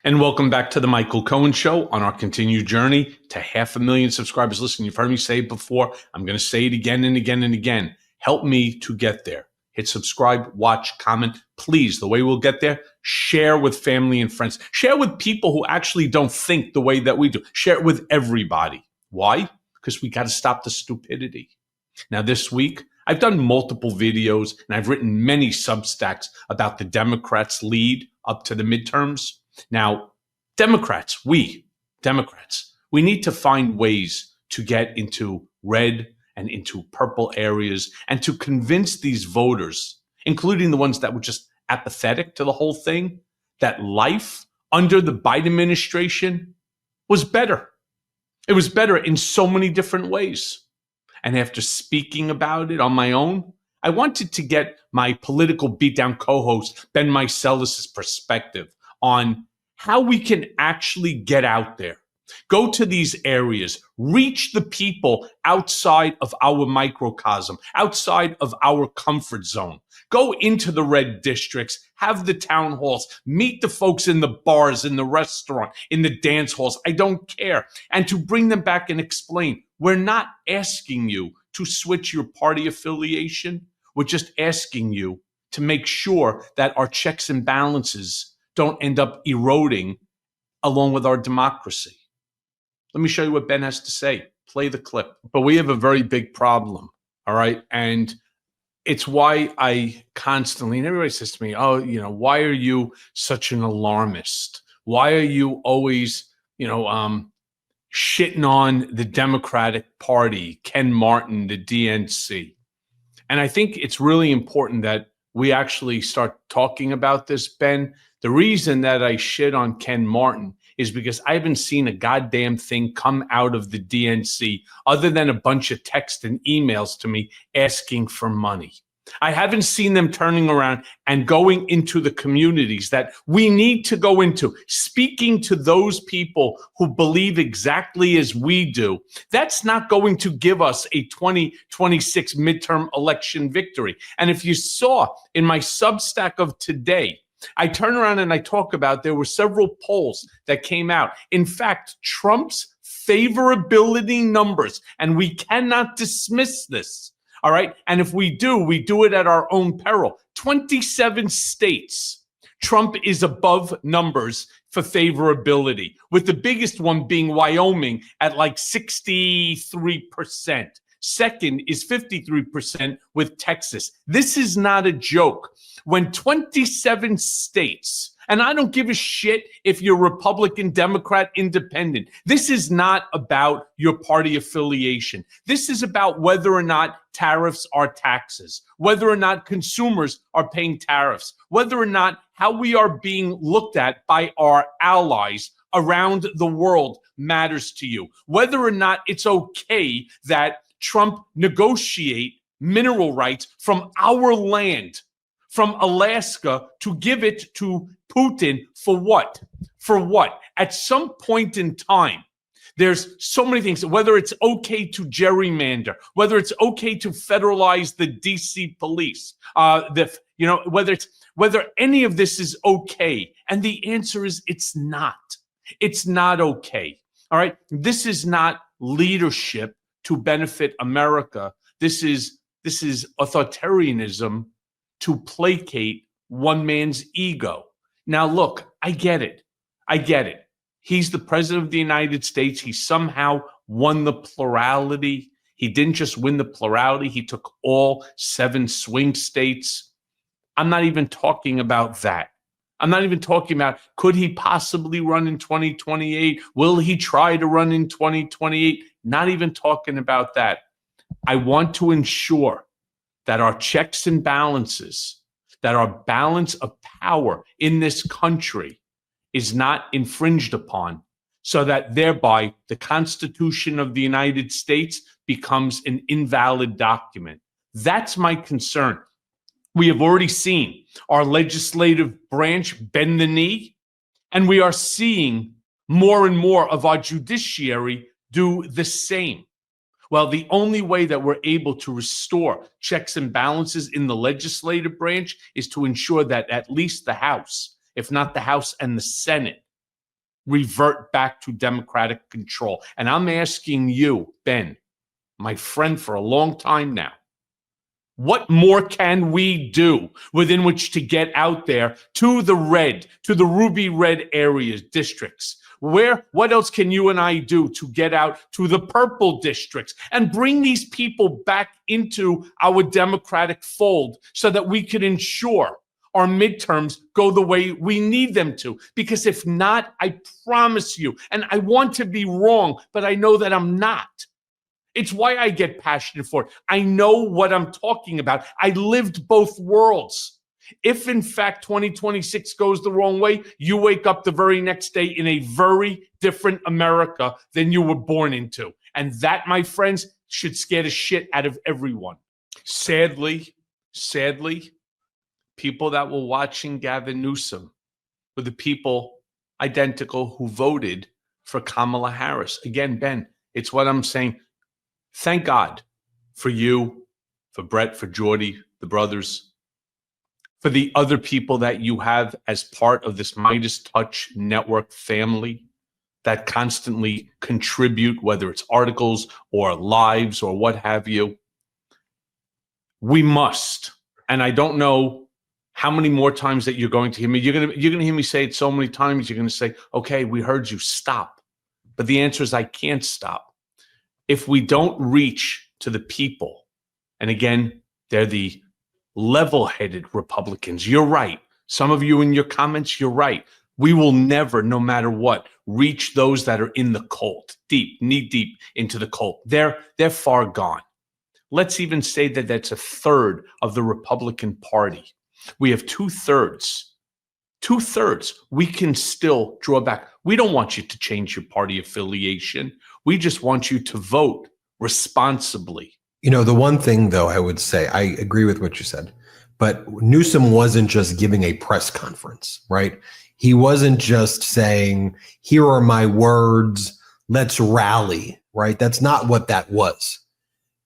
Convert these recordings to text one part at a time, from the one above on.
And welcome back to the Michael Cohen Show on our continued journey to 500,000 subscribers. Listen, you've heard me say it before. I'm going to say it again and again and again. Help me to get there. Hit subscribe, watch, comment. Please, the way we'll get there, share with family and friends. Share with people who actually don't think the way that we do. Share it with everybody. Why? Because we got to stop the stupidity. Now, this week, I've done multiple videos and I've written many Substacks about the Democrats' lead up to the midterms. Now, Democrats, we need to find ways to get into red and into purple areas and to convince these voters, including the ones that were just apathetic to the whole thing, that life under the Biden administration was better. It was better in so many different ways. And after speaking about it on my own, I wanted to get my Political Beatdown co-host, Ben Meiselas' perspective on how we can actually get out there, go to these areas, reach the people outside of our microcosm, outside of our comfort zone, go into the red districts, have the town halls, meet the folks in the bars, in the restaurant, in the dance halls, I don't care, and to bring them back and explain, we're not asking you to switch your party affiliation, we're just asking you to make sure that our checks and balances don't end up eroding along with our democracy. Let me show you what Ben has to say. Play the clip. But we have a very big problem, all right? And it's why I constantly, and everybody says to me, oh, why are you such an alarmist? Why are you always, shitting on the Democratic Party, Ken Martin, the DNC? And I think it's really important that we actually start talking about this, Ben. The reason that I shit on Ken Martin is because I haven't seen a goddamn thing come out of the DNC other than a bunch of text and emails to me asking for money. I haven't seen them turning around and going into the communities that we need to go into, speaking to those people who believe exactly as we do. That's not going to give us a 2026 midterm election victory. And if you saw in my Substack of today, I turn around and I talk about there were several polls that came out. In fact, Trump's favorability numbers, and we cannot dismiss this. All right. And if we do it at our own peril. 27 states, Trump is above numbers for favorability, with the biggest one being Wyoming at like 63%. Second is 53% with Texas. This is not a joke. When 27 states, and I don't give a shit if you're Republican, Democrat, Independent. This is not about your party affiliation. This is about whether or not tariffs are taxes, whether or not consumers are paying tariffs, whether or not how we are being looked at by our allies around the world matters to you, whether or not it's okay that Trump negotiate mineral rights from our land, from Alaska, to give it to Putin for what? For what? At some point in time, there's so many things, whether it's okay to gerrymander, whether it's okay to federalize the DC police, whether any of this is okay. And the answer is it's not. It's not okay. All right. This is not leadership to benefit America. This is authoritarianism to placate one man's ego. Now, look, I get it. He's the president of the United States. He somehow won the plurality. He didn't just win the plurality. He took all 7 swing states. I'm not even talking about that. I'm not even talking about, could he possibly run in 2028? Will he try to run in 2028? Not even talking about that. I want to ensure that our checks and balances, that our balance of power in this country is not infringed upon, so that thereby the Constitution of the United States becomes an invalid document. That's my concern. We have already seen our legislative branch bend the knee, and we are seeing more and more of our judiciary do the same. Well, the only way that we're able to restore checks and balances in the legislative branch is to ensure that at least the House, if not the House and the Senate, revert back to Democratic control. And I'm asking you, Ben, my friend for a long time now, what more can we do within which to get out there to the red, to the ruby red areas, districts? What else can you and I do to get out to the purple districts and bring these people back into our Democratic fold so that we can ensure our midterms go the way we need them to? Because if not, I promise you, and I want to be wrong, but I know that I'm not. It's why I get passionate for it. I know what I'm talking about. I lived both worlds. If, in fact, 2026 goes the wrong way, you wake up the very next day in a very different America than you were born into. And that, my friends, should scare the shit out of everyone. Sadly, people that were watching Gavin Newsom were the people identical who voted for Kamala Harris. Again, Ben, it's what I'm saying. Thank God for you, for Brett, for Jordy, the brothers, for the other people that you have as part of this Midas Touch Network family that constantly contribute, whether it's articles or lives or what have you. We must, and I don't know how many more times that you're going to hear me. You're going to hear me say it so many times. You're going to say, okay, we heard you, stop. But the answer is I can't stop. If we don't reach to the people, and again, they're the level-headed Republicans. You're right. Some of you in your comments, you're right. We will never, no matter what, reach those that are in the cult, deep, knee-deep into the cult. They're far gone. Let's even say that that's a third of the Republican Party. We have two-thirds. Two-thirds. We can still draw back. We don't want you to change your party affiliation. We just want you to vote responsibly. You know, the one thing, though, I would say, I agree with what you said, but Newsom wasn't just giving a press conference, right? He wasn't just saying, here are my words, let's rally, right? That's not what that was.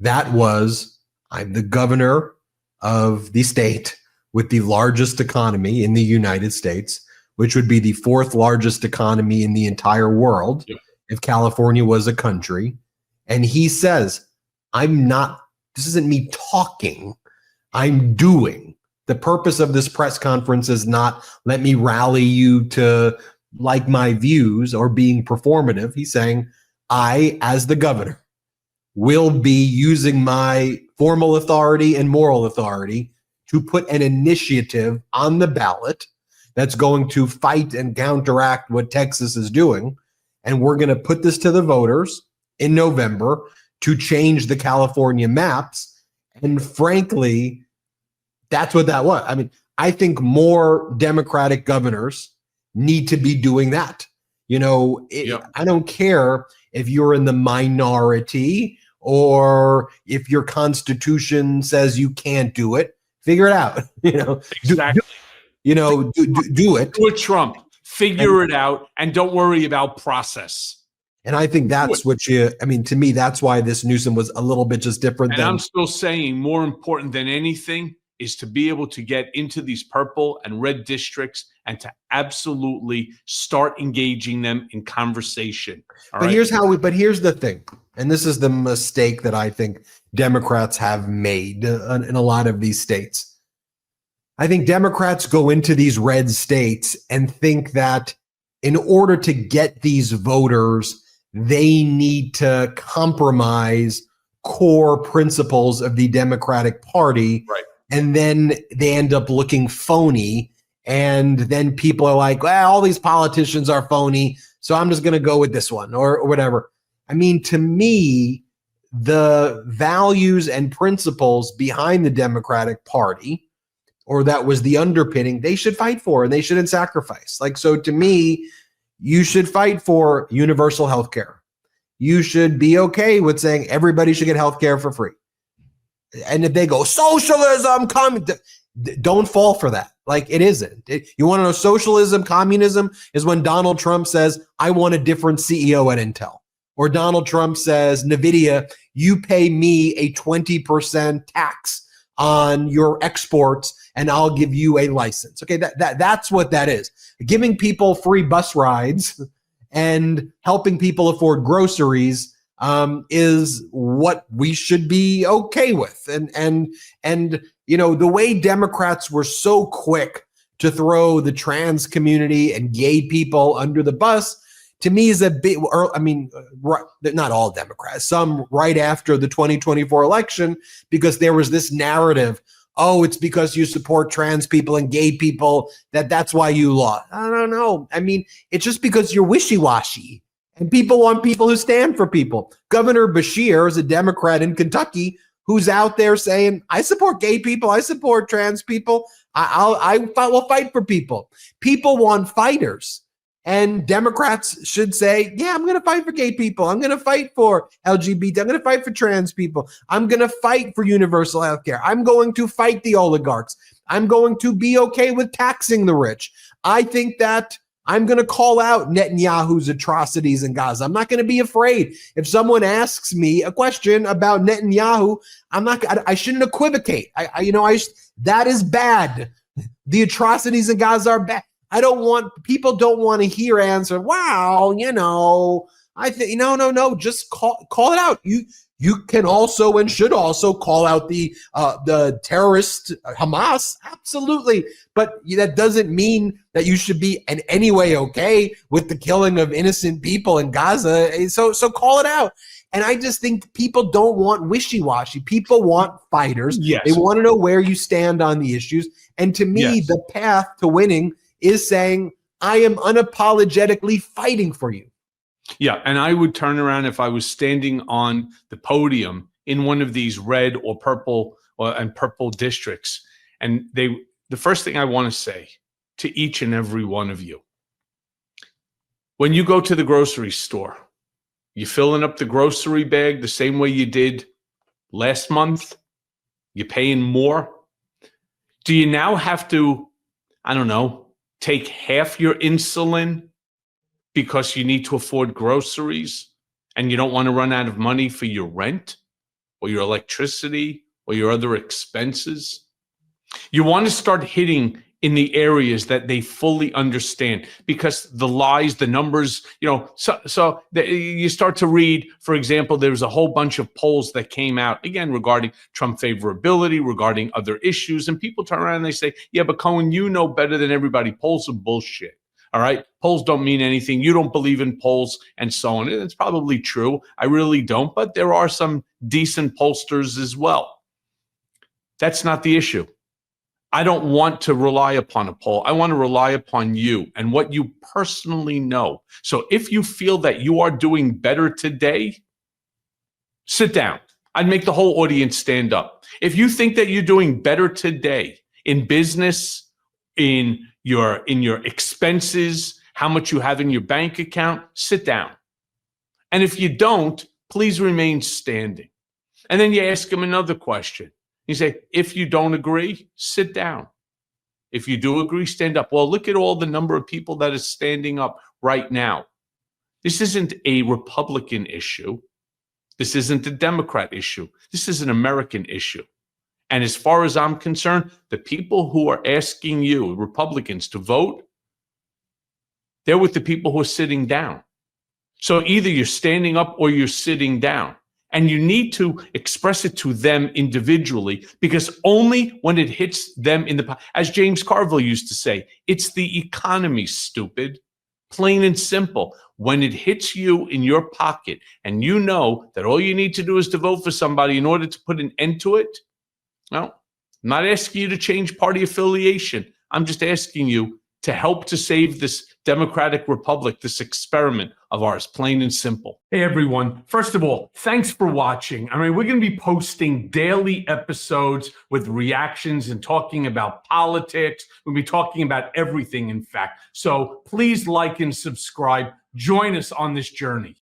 That was, I'm the governor of the state with the largest economy in the United States, which would be the fourth largest economy in the entire world. Yep. If California was a country. And he says, this isn't me talking, I'm doing. The purpose of this press conference is not let me rally you to like my views or being performative. He's saying, I, as the governor, will be using my formal authority and moral authority to put an initiative on the ballot that's going to fight and counteract what Texas is doing. And we're going to put this to the voters in November to change the California maps. And frankly, that's what that was. I mean, I think more Democratic governors need to be doing that. You know, I don't care if you're in the minority or if your constitution says you can't do it. Figure it out. You know, exactly. Do it. Do it, Trump. Figure it out and don't worry about process. And I think that's to me, that's why this Newsom was a little bit just different. And I'm still saying more important than anything is to be able to get into these purple and red districts and to absolutely start engaging them in conversation. Here's the thing. And this is the mistake that I think Democrats have made in a lot of these states. I think Democrats go into these red states and think that in order to get these voters, they need to compromise core principles of the Democratic Party. Right. And then they end up looking phony. And then people are like, well, all these politicians are phony, so I'm just going to go with this one or whatever. I mean, to me, the values and principles behind the Democratic Party, or that was the underpinning, they should fight for and they shouldn't sacrifice. Like, so to me, you should fight for universal health care. You should be okay with saying everybody should get health care for free. And if they go, socialism, don't fall for that. Like, it isn't. You want to know socialism, communism is when Donald Trump says, I want a different CEO at Intel. Or Donald Trump says, NVIDIA, you pay me a 20% tax on your exports and I'll give you a license. Okay, that's what that is. Giving people free bus rides and helping people afford groceries is what we should be okay with. And the way Democrats were so quick to throw the trans community and gay people under the bus, to me is a bit, not all Democrats, some right after the 2024 election, because there was this narrative, oh, it's because you support trans people and gay people that's why you lost. I don't know. I mean, it's just because you're wishy-washy. And people want people who stand for people. Governor Beshear is a Democrat in Kentucky who's out there saying, I support gay people, I support trans people, I will fight for people. People want fighters. And Democrats should say, yeah, I'm going to fight for gay people. I'm going to fight for LGBT. I'm going to fight for trans people. I'm going to fight for universal health care. I'm going to fight the oligarchs. I'm going to be okay with taxing the rich. I think that I'm going to call out Netanyahu's atrocities in Gaza. I'm not going to be afraid. If someone asks me a question about Netanyahu, I shouldn't equivocate. That is bad. The atrocities in Gaza are bad. People don't want to hear answer. Wow, I think no. Just call it out. You can also and should also call out the terrorist Hamas, absolutely. But that doesn't mean that you should be in any way okay with the killing of innocent people in Gaza. So call it out. And I just think people don't want wishy-washy. People want fighters. Yes. They want to know where you stand on the issues. And to me, Yes. the path to winning is saying, I am unapologetically fighting for you. Yeah, and I would turn around if I was standing on the podium in one of these red or purple districts, and the first thing I want to say to each and every one of you, when you go to the grocery store, you filling up the grocery bag the same way you did last month, you're paying more. Do you now have to, take half your insulin because you need to afford groceries and you don't want to run out of money for your rent or your electricity or your other expenses? You want to start hitting in the areas that they fully understand, because the lies, the numbers, you start to read, for example, there was a whole bunch of polls that came out, again, regarding Trump favorability, regarding other issues, and people turn around and they say, yeah, but Cohen, you know better than everybody. Polls are bullshit. All right. Polls don't mean anything. You don't believe in polls and so on. And it's probably true. I really don't. But there are some decent pollsters as well. That's not the issue. I don't want to rely upon a poll. I want to rely upon you and what you personally know. So if you feel that you are doing better today, sit down. I'd make the whole audience stand up. If you think that you're doing better today in business, in your expenses, how much you have in your bank account, sit down. And if you don't, please remain standing. And then you ask them another question. You say, if you don't agree, sit down. If you do agree, stand up. Well, look at all the number of people that are standing up right now. This isn't a Republican issue. This isn't a Democrat issue. This is an American issue. And as far as I'm concerned, the people who are asking you, Republicans, to vote, they're with the people who are sitting down. So either you're standing up or you're sitting down. And you need to express it to them individually, because only when it hits them as James Carville used to say, it's the economy, stupid. Plain and simple. When it hits you in your pocket and you know that all you need to do is to vote for somebody in order to put an end to it, well, I'm not asking you to change party affiliation. I'm just asking you to help to save this democratic republic, this experiment of ours, plain and simple. Hey, everyone. First of all, thanks for watching. We're going to be posting daily episodes with reactions and talking about politics. We'll be talking about everything, in fact. So please like and subscribe. Join us on this journey.